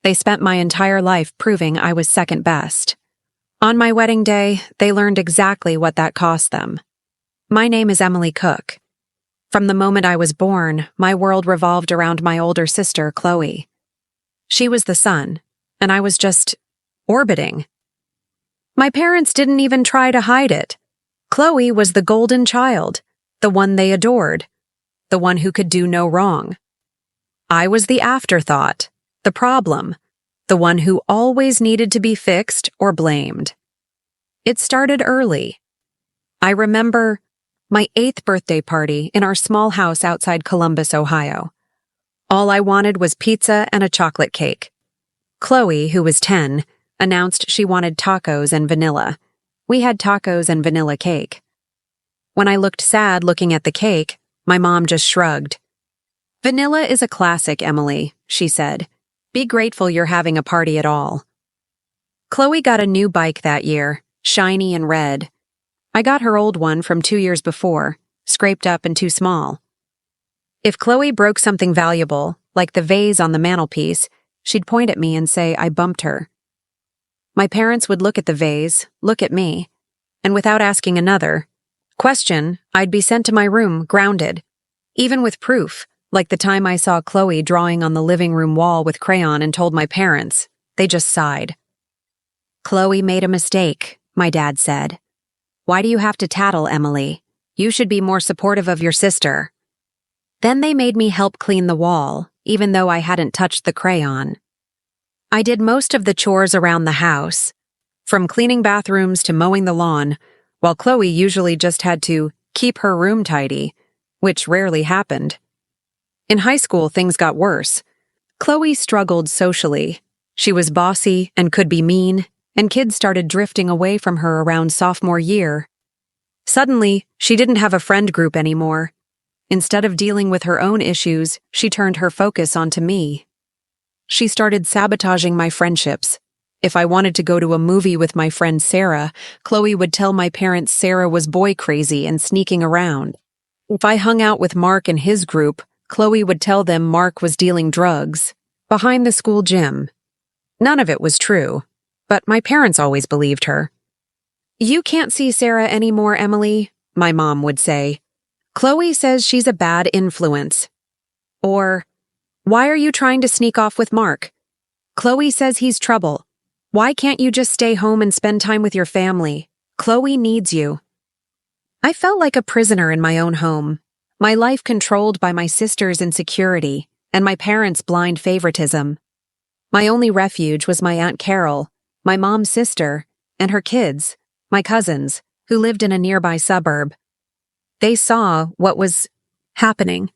They spent my entire life proving I was second best. On my wedding day, they learned exactly what that cost them. My name is Emily Cook. From the moment I was born, my world revolved around my older sister, Chloe. She was the sun, and I was just orbiting. My parents didn't even try to hide it. Chloe was the golden child, the one they adored, the one who could do no wrong. I was the afterthought, the problem, the one who always needed to be fixed or blamed. It started early. I remember my 8th birthday party in our small house outside Columbus, Ohio. All I wanted was pizza and a chocolate cake. Chloe, who was 10, announced she wanted tacos and vanilla. We had tacos and vanilla cake. When I looked sad looking at the cake, my mom just shrugged. "Vanilla is a classic, Emily," she said. "Be grateful you're having a party at all." Chloe got a new bike that year, shiny and red. I got her old one from 2 years before, scraped up and too small. If Chloe broke something valuable, like the vase on the mantelpiece, she'd point at me and say I bumped her. My parents would look at the vase, look at me, and without asking another question, I'd be sent to my room, grounded. Even with proof, like the time I saw Chloe drawing on the living room wall with crayon and told my parents, they just sighed. "Chloe made a mistake," my dad said. "Why do you have to tattle, Emily? You should be more supportive of your sister." Then they made me help clean the wall, even though I hadn't touched the crayon. I did most of the chores around the house, from cleaning bathrooms to mowing the lawn, while Chloe usually just had to keep her room tidy, which rarely happened. In high school, things got worse. Chloe struggled socially. She was bossy and could be mean, and kids started drifting away from her around sophomore year. Suddenly, she didn't have a friend group anymore. Instead of dealing with her own issues, she turned her focus onto me. She started sabotaging my friendships. If I wanted to go to a movie with my friend Sarah, Chloe would tell my parents Sarah was boy crazy and sneaking around. If I hung out with Mark and his group, Chloe would tell them Mark was dealing drugs behind the school gym. None of it was true, but my parents always believed her. "You can't see Sarah anymore, Emily," my mom would say. "Chloe says she's a bad influence." Or, "Why are you trying to sneak off with Mark? Chloe says he's trouble. Why can't you just stay home and spend time with your family? Chloe needs you." I felt like a prisoner in my own home, my life controlled by my sister's insecurity and my parents' blind favoritism. My only refuge was my Aunt Carol, my mom's sister, and her kids, my cousins, who lived in a nearby suburb. They saw what was happening.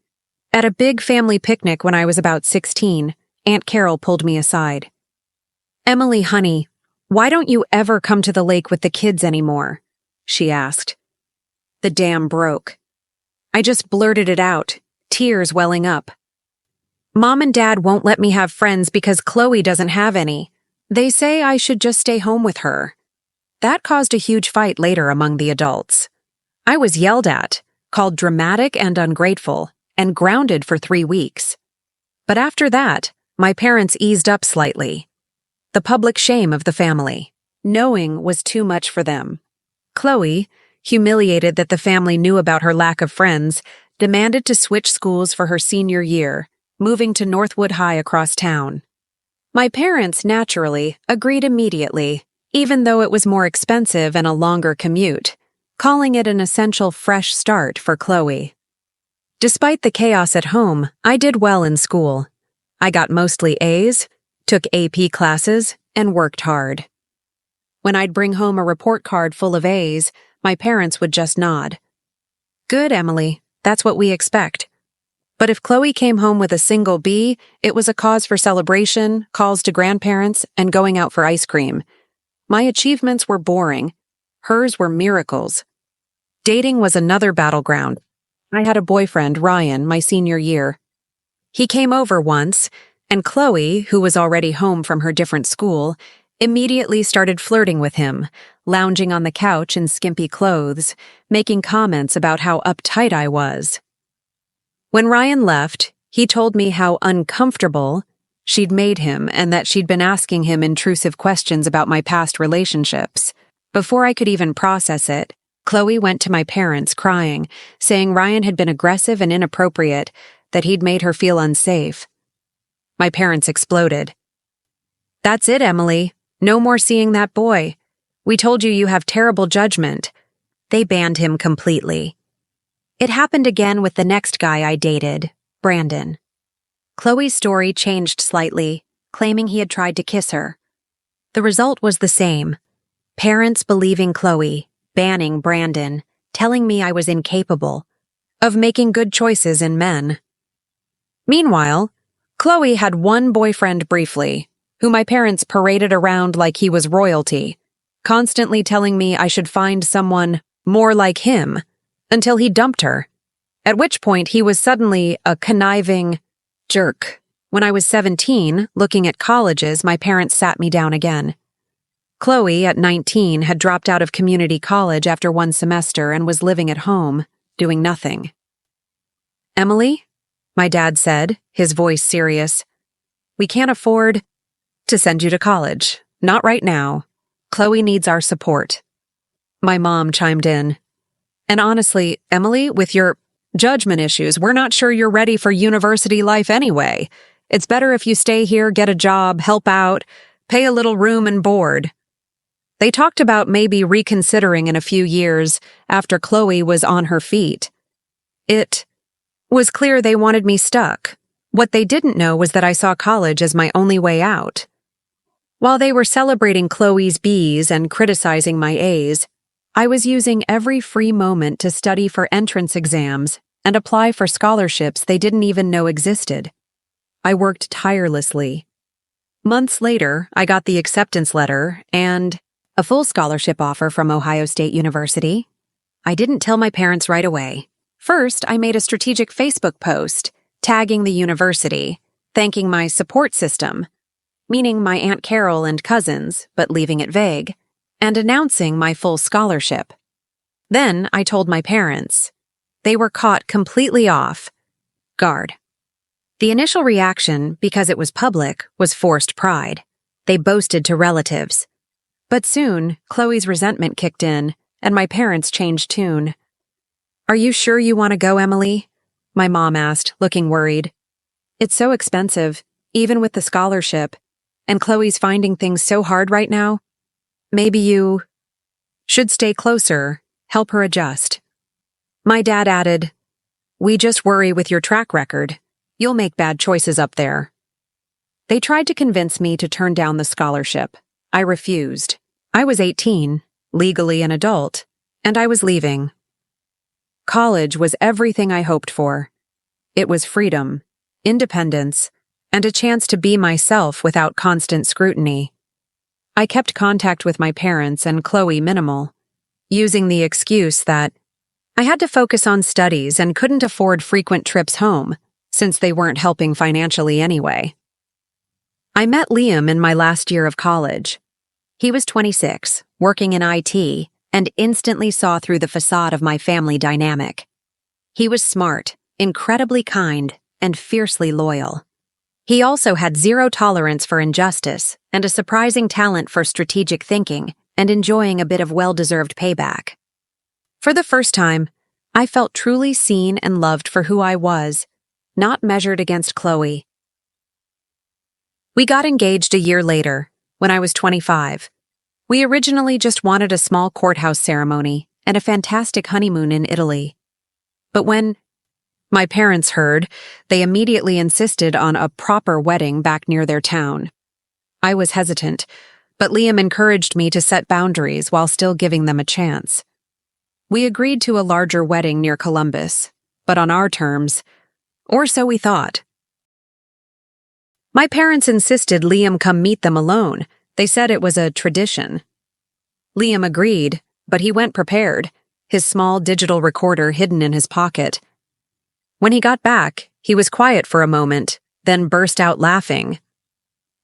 At a big family picnic when I was about 16, Aunt Carol pulled me aside. "Emily, honey, why don't you ever come to the lake with the kids anymore?" she asked. The dam broke. I just blurted it out, tears welling up. "Mom and Dad won't let me have friends because Chloe doesn't have any. They say I should just stay home with her." That caused a huge fight later among the adults. I was yelled at, called dramatic and ungrateful, and grounded for 3 weeks. But after that, my parents eased up slightly. The public shame of the family. Knowing was too much for them. Chloe, humiliated that the family knew about her lack of friends, demanded to switch schools for her senior year, moving to Northwood High across town. My parents, naturally, agreed immediately, even though it was more expensive and a longer commute, calling it an essential fresh start for Chloe. Despite the chaos at home, I did well in school. I got mostly A's, took AP classes, and worked hard. When I'd bring home a report card full of A's, my parents would just nod. "Good, Emily, that's what we expect." But if Chloe came home with a single B, it was a cause for celebration, calls to grandparents, and going out for ice cream. My achievements were boring. Hers were miracles. Dating was another battleground. I had a boyfriend, Ryan, my senior year. He came over once, and Chloe, who was already home from her different school, immediately started flirting with him, lounging on the couch in skimpy clothes, making comments about how uptight I was. When Ryan left, he told me how uncomfortable she'd made him and that she'd been asking him intrusive questions about my past relationships. Before I could even process it, Chloe went to my parents crying, saying Ryan had been aggressive and inappropriate, that he'd made her feel unsafe. My parents exploded. "That's it, Emily. No more seeing that boy. We told you you have terrible judgment." They banned him completely. It happened again with the next guy I dated, Brandon. Chloe's story changed slightly, claiming he had tried to kiss her. The result was the same. Parents believing Chloe, banning Brandon, telling me I was incapable of making good choices in men. Meanwhile, Chloe had one boyfriend briefly, who my parents paraded around like he was royalty, constantly telling me I should find someone more like him, until he dumped her, at which point he was suddenly a conniving jerk. When I was 17, looking at colleges, my parents sat me down again. Chloe, at 19, had dropped out of community college after one semester and was living at home, doing nothing. "Emily," my dad said, his voice serious, "we can't afford to send you to college. Not right now. Chloe needs our support." My mom chimed in. "And honestly, Emily, with your judgment issues, we're not sure you're ready for university life anyway. It's better if you stay here, get a job, help out, pay a little room and board." They talked about maybe reconsidering in a few years after Chloe was on her feet. It was clear they wanted me stuck. What they didn't know was that I saw college as my only way out. While they were celebrating Chloe's B's and criticizing my A's, I was using every free moment to study for entrance exams and apply for scholarships they didn't even know existed. I worked tirelessly. Months later, I got the acceptance letter and a full scholarship offer from Ohio State University. I didn't tell my parents right away. First, I made a strategic Facebook post, tagging the university, thanking my support system, meaning my Aunt Carol and cousins, but leaving it vague, and announcing my full scholarship. Then I told my parents. They were caught completely off guard. The initial reaction, because it was public, was forced pride. They boasted to relatives. But soon, Chloe's resentment kicked in, and my parents changed tune. "Are you sure you want to go, Emily?" my mom asked, looking worried. "It's so expensive, even with the scholarship, and Chloe's finding things so hard right now. Maybe you should stay closer, help her adjust." My dad added, "We just worry with your track record. You'll make bad choices up there." They tried to convince me to turn down the scholarship. I refused. I was 18, legally an adult, and I was leaving. College was everything I hoped for. It was freedom, independence, and a chance to be myself without constant scrutiny. I kept contact with my parents and Chloe minimal, using the excuse that I had to focus on studies and couldn't afford frequent trips home, since they weren't helping financially anyway. I met Liam in my last year of college. He was 26, working in IT, and instantly saw through the facade of my family dynamic. He was smart, incredibly kind, and fiercely loyal. He also had zero tolerance for injustice and a surprising talent for strategic thinking and enjoying a bit of well-deserved payback. For the first time, I felt truly seen and loved for who I was, not measured against Chloe. We got engaged a year later, when I was 25. We originally just wanted a small courthouse ceremony and a fantastic honeymoon in Italy. But when my parents heard, they immediately insisted on a proper wedding back near their town. I was hesitant, but Liam encouraged me to set boundaries while still giving them a chance. We agreed to a larger wedding near Columbus, but on our terms, or so we thought. My parents insisted Liam come meet them alone. They said it was a tradition. Liam agreed, but he went prepared, his small digital recorder hidden in his pocket. When he got back, he was quiet for a moment, then burst out laughing.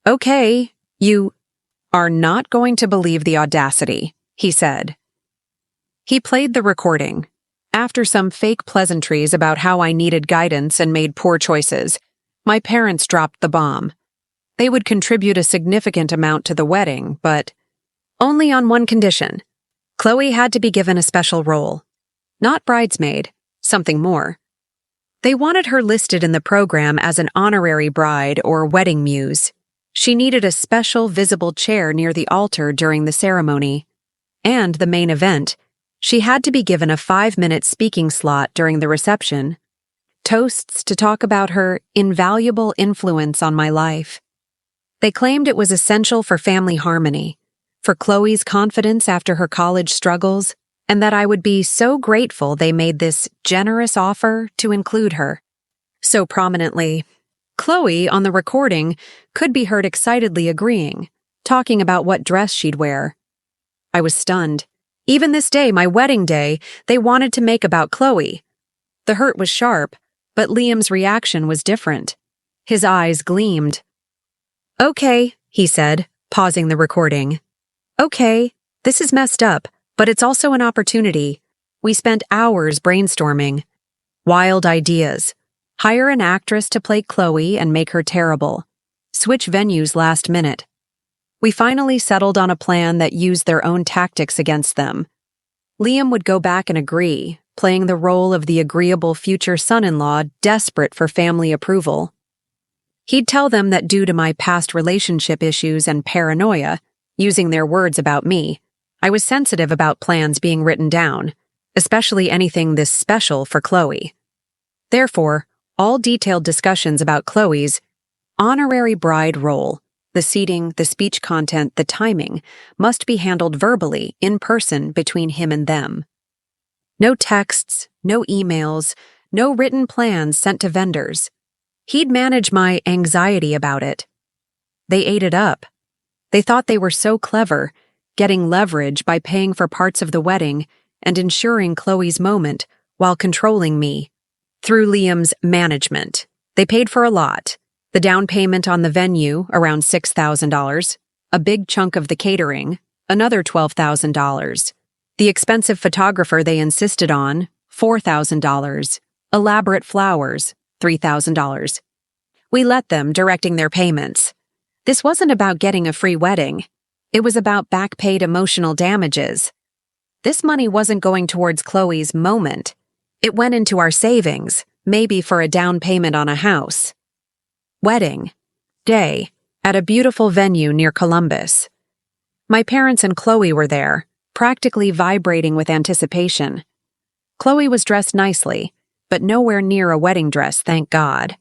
"Okay, you are not going to believe the audacity," he said. He played the recording. After some fake pleasantries about how I needed guidance and made poor choices, my parents dropped the bomb. They would contribute a significant amount to the wedding, but only on one condition. Chloe had to be given a special role. Not bridesmaid, something more. They wanted her listed in the program as an honorary bride or wedding muse. She needed a special visible chair near the altar during the ceremony. And the main event, she had to be given a 5-minute speaking slot during the reception. Toasts to talk about her invaluable influence on my life. They claimed it was essential for family harmony, for Chloe's confidence after her college struggles, and that I would be so grateful they made this generous offer to include her. So prominently, Chloe, on the recording, could be heard excitedly agreeing, talking about what dress she'd wear. I was stunned. Even this day, my wedding day, they wanted to make about Chloe. The hurt was sharp, but Liam's reaction was different. His eyes gleamed. "Okay," he said, pausing the recording. "Okay, this is messed up, but it's also an opportunity. We spent hours brainstorming. Wild ideas. Hire an actress to play Chloe and make her terrible. Switch venues last minute. We finally settled on a plan that used their own tactics against them. Liam would go back and agree, playing the role of the agreeable future son-in-law desperate for family approval. He'd tell them that due to my past relationship issues and paranoia, using their words about me, I was sensitive about plans being written down, especially anything this special for Chloe. Therefore, all detailed discussions about Chloe's honorary bride role, the seating, the speech content, the timing, must be handled verbally, in person, between him and them. No texts, no emails, no written plans sent to vendors. He'd manage my anxiety about it. They ate it up. They thought they were so clever, getting leverage by paying for parts of the wedding and ensuring Chloe's moment while controlling me. Through Liam's management, they paid for a lot. The down payment on the venue, around $6,000. A big chunk of the catering, another $12,000. The expensive photographer they insisted on, $4,000. Elaborate flowers, $3,000. We let them, directing their payments. This wasn't about getting a free wedding. It was about back-paid emotional damages. This money wasn't going towards Chloe's moment. It went into our savings, maybe for a down payment on a house. Wedding. Day. At a beautiful venue near Columbus. My parents and Chloe were there, practically vibrating with anticipation. Chloe was dressed nicely, but nowhere near a wedding dress, thank God.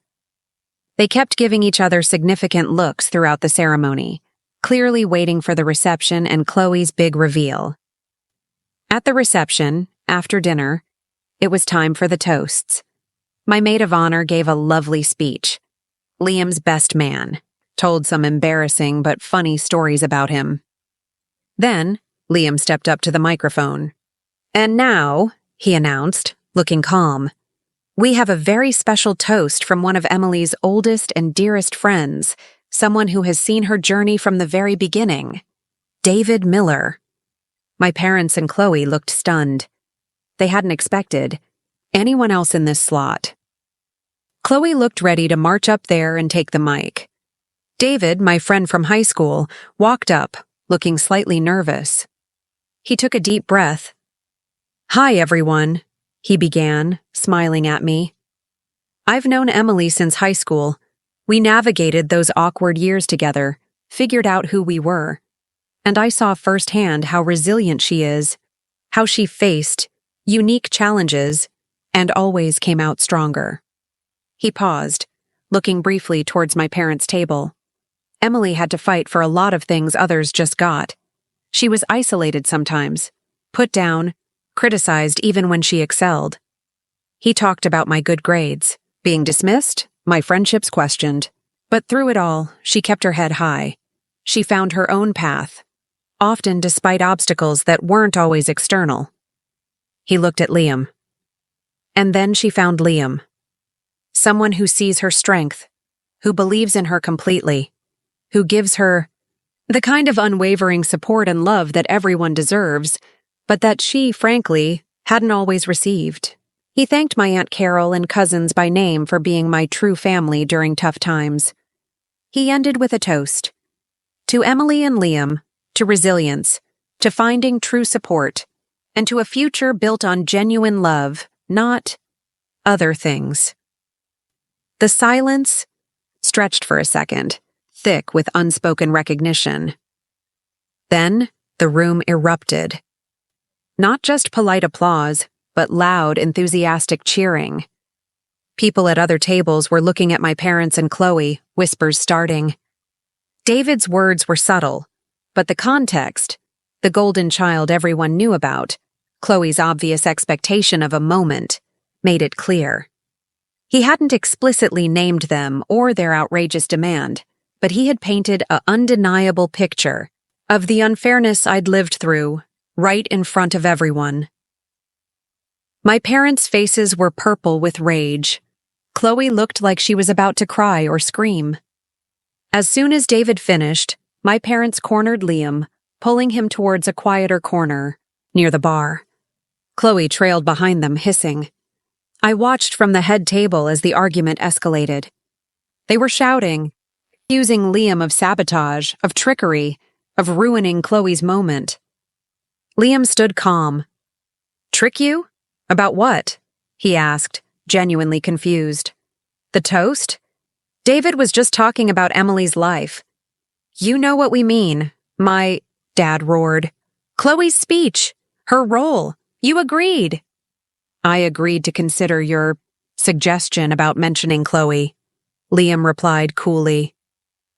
They kept giving each other significant looks throughout the ceremony, clearly waiting for the reception and Chloe's big reveal. At the reception, after dinner, it was time for the toasts. My maid of honor gave a lovely speech. Liam's best man, told some embarrassing but funny stories about him. Then, Liam stepped up to the microphone. "And now," he announced, looking calm, "we have a very special toast from one of Emily's oldest and dearest friends, someone who has seen her journey from the very beginning. David Miller." My parents and Chloe looked stunned. They hadn't expected anyone else in this slot. Chloe looked ready to march up there and take the mic. David, my friend from high school, walked up, looking slightly nervous. He took a deep breath. "Hi, everyone," he began, smiling at me. "I've known Emily since high school. We navigated those awkward years together, figured out who we were. And I saw firsthand how resilient she is, how she faced unique challenges and always came out stronger." He paused, looking briefly towards my parents' table. Emily had to fight for a lot of things others just got. She was isolated sometimes, put down, criticized even when she excelled. He talked about my good grades, being dismissed, my friendships questioned. But through it all, she kept her head high. She found her own path, often despite obstacles that weren't always external. He looked at Liam. And then she found Liam. Someone who sees her strength, who believes in her completely, who gives her the kind of unwavering support and love that everyone deserves, but that she, frankly, hadn't always received. He thanked my Aunt Carol and cousins by name for being my true family during tough times. He ended with a toast. To Emily and Liam, to resilience, to finding true support, and to a future built on genuine love, not other things. The silence stretched for a second, thick with unspoken recognition. Then the room erupted. Not just polite applause, but loud, enthusiastic cheering. People at other tables were looking at my parents and Chloe, whispers starting. David's words were subtle, but the context, the golden child everyone knew about, Chloe's obvious expectation of a moment, made it clear. He hadn't explicitly named them or their outrageous demand, but he had painted an undeniable picture of the unfairness I'd lived through, right in front of everyone. My parents' faces were purple with rage. Chloe looked like she was about to cry or scream. As soon as David finished, my parents cornered Liam, pulling him towards a quieter corner, near the bar. Chloe trailed behind them, hissing. I watched from the head table as the argument escalated. They were shouting, accusing Liam of sabotage, of trickery, of ruining Chloe's moment. Liam stood calm. Trick you? About what? He asked, genuinely confused. The toast? David was just talking about Emily's life. You know what we mean, my dad roared. Chloe's speech, her role. You agreed. I agreed to consider your suggestion about mentioning Chloe, Liam replied coolly.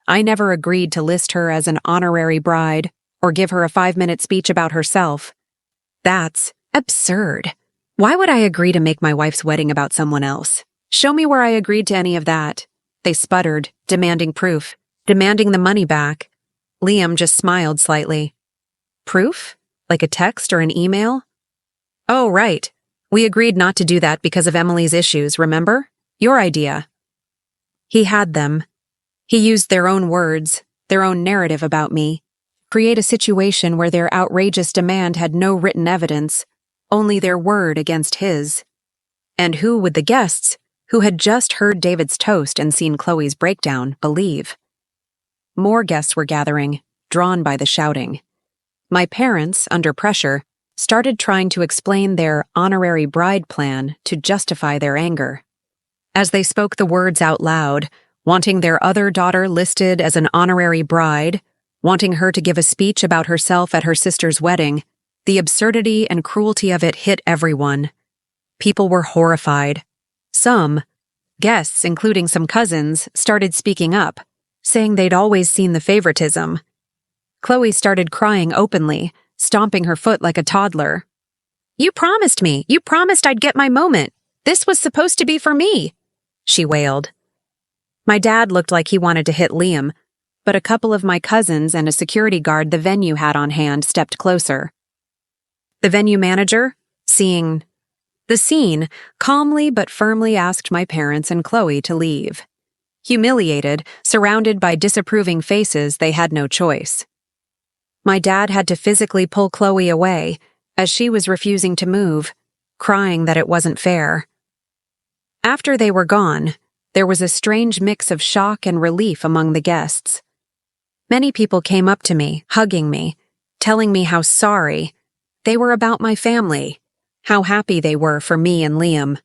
I never agreed to list her as an honorary bride or give her a 5-minute speech about herself. That's absurd. Why would I agree to make my wife's wedding about someone else? Show me where I agreed to any of that. They sputtered, demanding proof, demanding the money back. Liam just smiled slightly. Proof? Like a text or an email? Oh, right. We agreed not to do that because of Emily's issues, remember? Your idea. He had them. He used their own words, their own narrative about me, create a situation where their outrageous demand had no written evidence, only their word against his. And who would the guests, who had just heard David's toast and seen Chloe's breakdown, believe? More guests were gathering, drawn by the shouting. My parents, under pressure, started trying to explain their honorary bride plan to justify their anger. As they spoke the words out loud, wanting their other daughter listed as an honorary bride, wanting her to give a speech about herself at her sister's wedding, the absurdity and cruelty of it hit everyone. People were horrified. Some, guests including some cousins, started speaking up, saying they'd always seen the favoritism. Chloe started crying openly, stomping her foot like a toddler. You promised me. You promised I'd get my moment. This was supposed to be for me, she wailed. My dad looked like he wanted to hit Liam, but a couple of my cousins and a security guard the venue had on hand stepped closer. The venue manager, seeing the scene, calmly but firmly asked my parents and Chloe to leave. Humiliated, surrounded by disapproving faces, they had no choice. My dad had to physically pull Chloe away, as she was refusing to move, crying that it wasn't fair. After they were gone, there was a strange mix of shock and relief among the guests. Many people came up to me, hugging me, telling me how sorry they were about my family, how happy they were for me and Liam.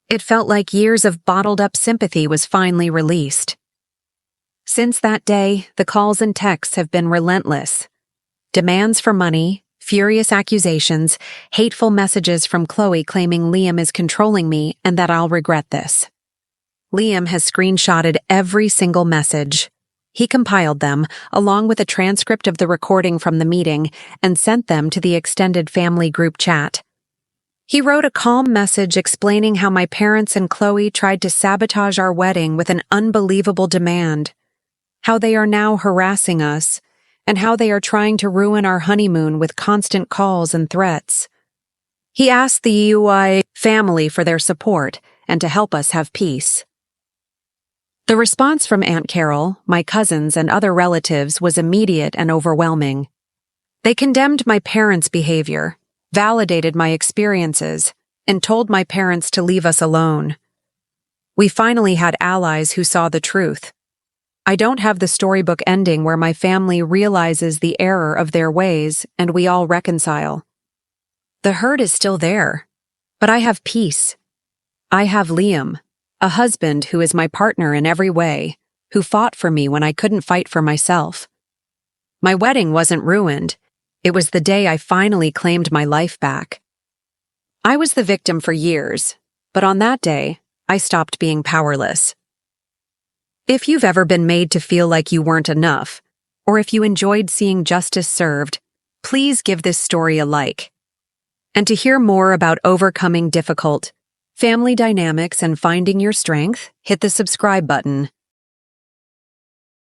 It felt like years of bottled-up sympathy was finally released. Since that day, the calls and texts have been relentless. Demands for money, furious accusations, hateful messages from Chloe claiming Liam is controlling me and that I'll regret this. Liam has screenshotted every single message. He compiled them, along with a transcript of the recording from the meeting, and sent them to the extended family group chat. He wrote a calm message explaining how my parents and Chloe tried to sabotage our wedding with an unbelievable demand, how they are now harassing us, and how they are trying to ruin our honeymoon with constant calls and threats. He asked the EUI family for their support and to help us have peace. The response from Aunt Carol, my cousins, and other relatives was immediate and overwhelming. They condemned my parents' behavior, validated my experiences, and told my parents to leave us alone. We finally had allies who saw the truth. I don't have the storybook ending where my family realizes the error of their ways and we all reconcile. The hurt is still there, but I have peace. I have Liam, a husband who is my partner in every way, who fought for me when I couldn't fight for myself. My wedding wasn't ruined. It was the day I finally claimed my life back. I was the victim for years, but on that day, I stopped being powerless. If you've ever been made to feel like you weren't enough, or if you enjoyed seeing justice served, please give this story a like. And to hear more about overcoming difficult family dynamics and finding your strength, hit the subscribe button.